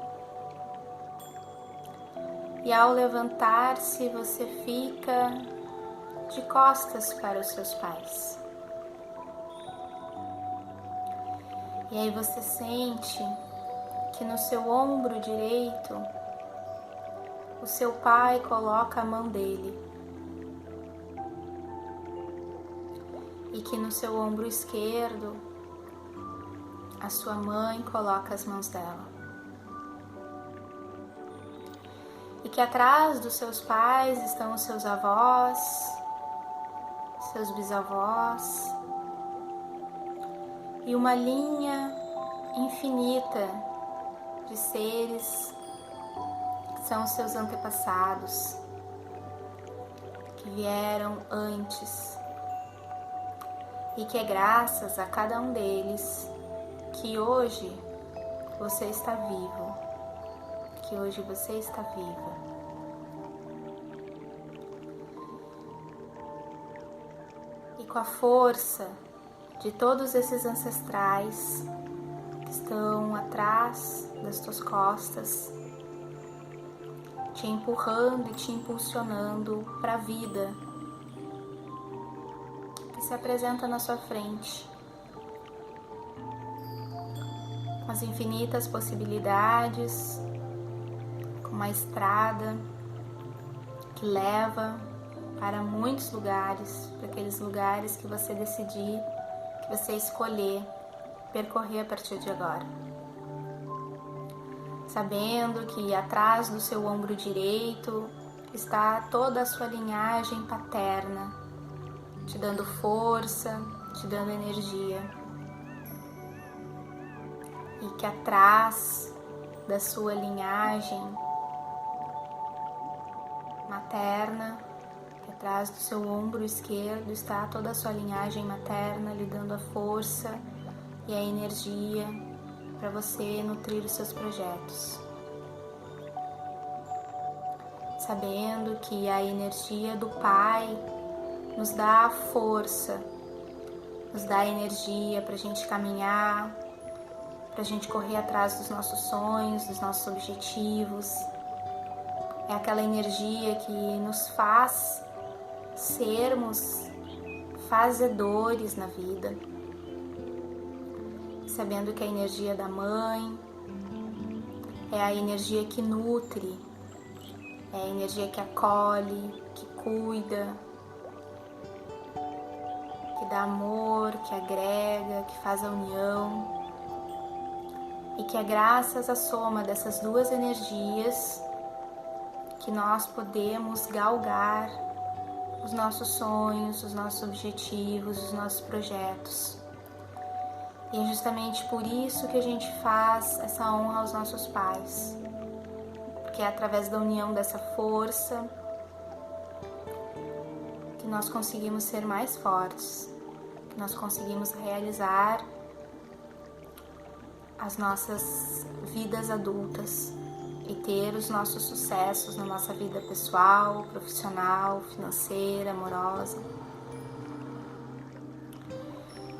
e ao levantar-se você fica de costas para os seus pais. E aí você sente que no seu ombro direito o seu pai coloca a mão dele e que no seu ombro esquerdo a sua mãe coloca as mãos dela. E que atrás dos seus pais estão os seus avós, seus bisavós e uma linha infinita de seres que são os seus antepassados, que vieram antes, e que é graças a cada um deles que hoje você está vivo, que hoje você está viva. E com a força de todos esses ancestrais que estão atrás das tuas costas, te empurrando e te impulsionando para a vida que se apresenta na sua frente, com as infinitas possibilidades, com uma estrada que leva para muitos lugares, para aqueles lugares que você decidir, que você escolher percorrer a partir de agora. Sabendo que atrás do seu ombro direito está toda a sua linhagem paterna, te dando força, te dando energia. E que atrás da sua linhagem materna, que atrás do seu ombro esquerdo está toda a sua linhagem materna lhe dando a força e a energia para você nutrir os seus projetos. Sabendo que a energia do Pai nos dá a força, nos dá a energia para a gente caminhar, para a gente correr atrás dos nossos sonhos, dos nossos objetivos. É aquela energia que nos faz sermos fazedores na vida. Sabendo que a energia da mãe é a energia que nutre, é a energia que acolhe, que cuida, que dá amor, que agrega, que faz a união. E que é graças à soma dessas duas energias que nós podemos galgar os nossos sonhos, os nossos objetivos, os nossos projetos. E é justamente por isso que a gente faz essa honra aos nossos pais. Porque é através da união dessa força que nós conseguimos ser mais fortes, que nós conseguimos realizar as nossas vidas adultas e ter os nossos sucessos na nossa vida pessoal, profissional, financeira, amorosa.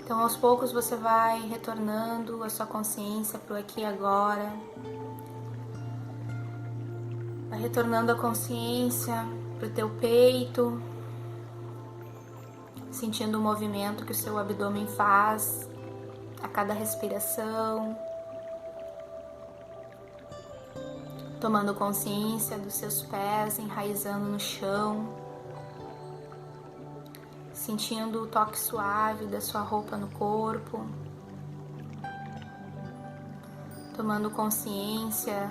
Então, aos poucos você vai retornando a sua consciência para o aqui e agora. Vai retornando a consciência para o teu peito, sentindo o movimento que o seu abdômen faz a cada respiração. Tomando consciência dos seus pés enraizando no chão. Sentindo o toque suave da sua roupa no corpo, tomando consciência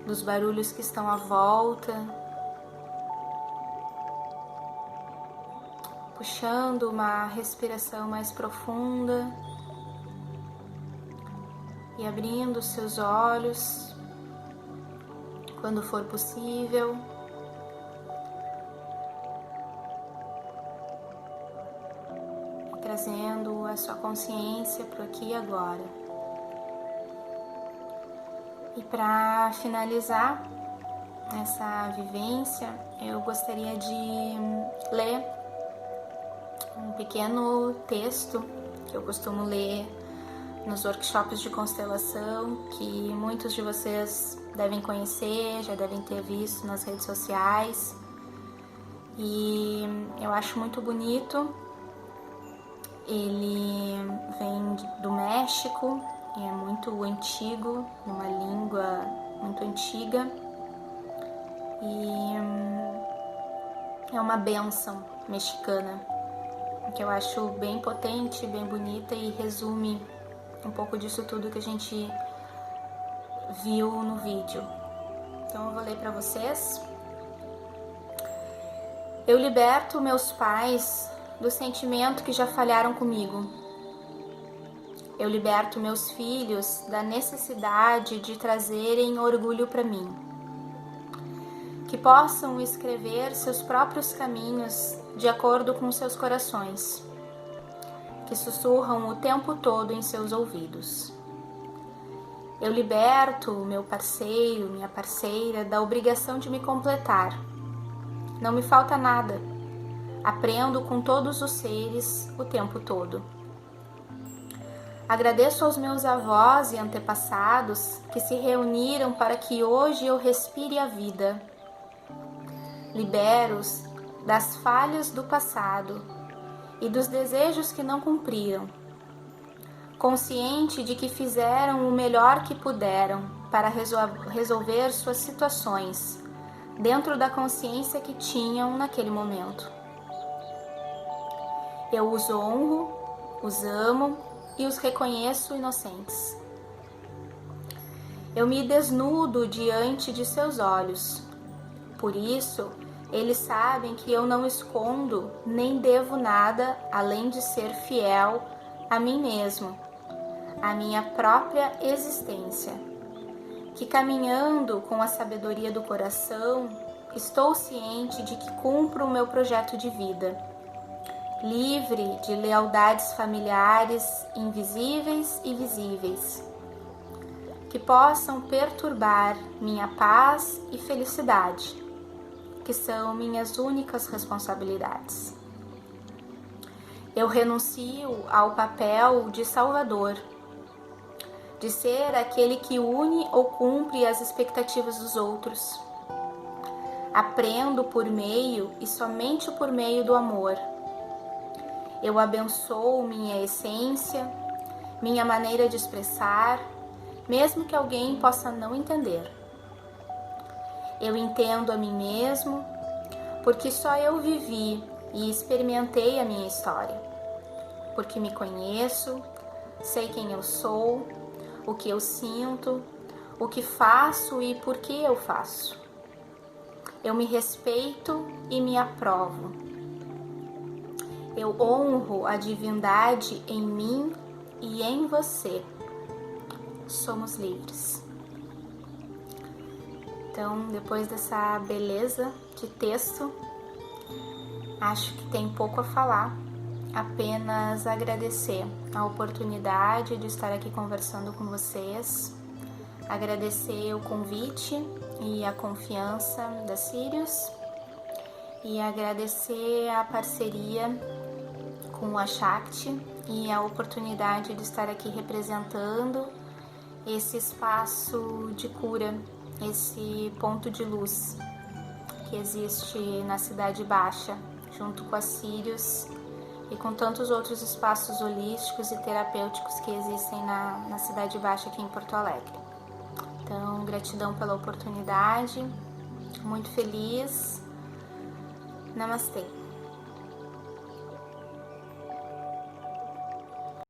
dos barulhos que estão à volta, puxando uma respiração mais profunda e abrindo os seus olhos quando for possível. Trazendo a sua consciência para o aqui e agora. E para finalizar essa vivência, eu gostaria de ler um pequeno texto que eu costumo ler nos workshops de constelação, que muitos de vocês devem conhecer, já devem ter visto nas redes sociais. E eu acho muito bonito. Ele vem do México, é muito antigo, uma língua muito antiga, e é uma bênção mexicana que eu acho bem potente, bem bonita e resume um pouco disso tudo que a gente viu no vídeo. Então eu vou ler para vocês. Eu liberto meus pais do sentimento que já falharam comigo. Eu liberto meus filhos da necessidade de trazerem orgulho para mim. Que possam escrever seus próprios caminhos de acordo com seus corações, que sussurram o tempo todo em seus ouvidos. Eu liberto meu parceiro, minha parceira, da obrigação de me completar. Não me falta nada. Aprendo com todos os seres o tempo todo. Agradeço aos meus avós e antepassados que se reuniram para que hoje eu respire a vida. Libero-os das falhas do passado e dos desejos que não cumpriram, consciente de que fizeram o melhor que puderam para resolver suas situações, dentro da consciência que tinham naquele momento. Eu os honro, os amo e os reconheço inocentes. Eu me desnudo diante de seus olhos. Por isso, eles sabem que eu não escondo nem devo nada além de ser fiel a mim mesmo, a minha própria existência. Que caminhando com a sabedoria do coração, estou ciente de que cumpro o meu projeto de vida, livre de lealdades familiares invisíveis e visíveis, que possam perturbar minha paz e felicidade, que são minhas únicas responsabilidades. Eu renuncio ao papel de salvador, de ser aquele que une ou cumpre as expectativas dos outros. Aprendo por meio e somente por meio do amor. Eu abençoo minha essência, minha maneira de expressar, mesmo que alguém possa não entender. Eu entendo a mim mesmo, porque só eu vivi e experimentei a minha história. Porque me conheço, sei quem eu sou, o que eu sinto, o que faço e por que eu faço. Eu me respeito e me aprovo. Eu honro a divindade em mim e em você. Somos livres. Então, depois dessa beleza de texto, acho que tem pouco a falar, apenas agradecer a oportunidade de estar aqui conversando com vocês, agradecer o convite e a confiança da Sirius e agradecer a parceria com a Shakti e a oportunidade de estar aqui representando esse espaço de cura, esse ponto de luz que existe na Cidade Baixa, junto com a Sirius e com tantos outros espaços holísticos e terapêuticos que existem na Cidade Baixa aqui em Porto Alegre. Então, gratidão pela oportunidade, muito feliz. Namastê.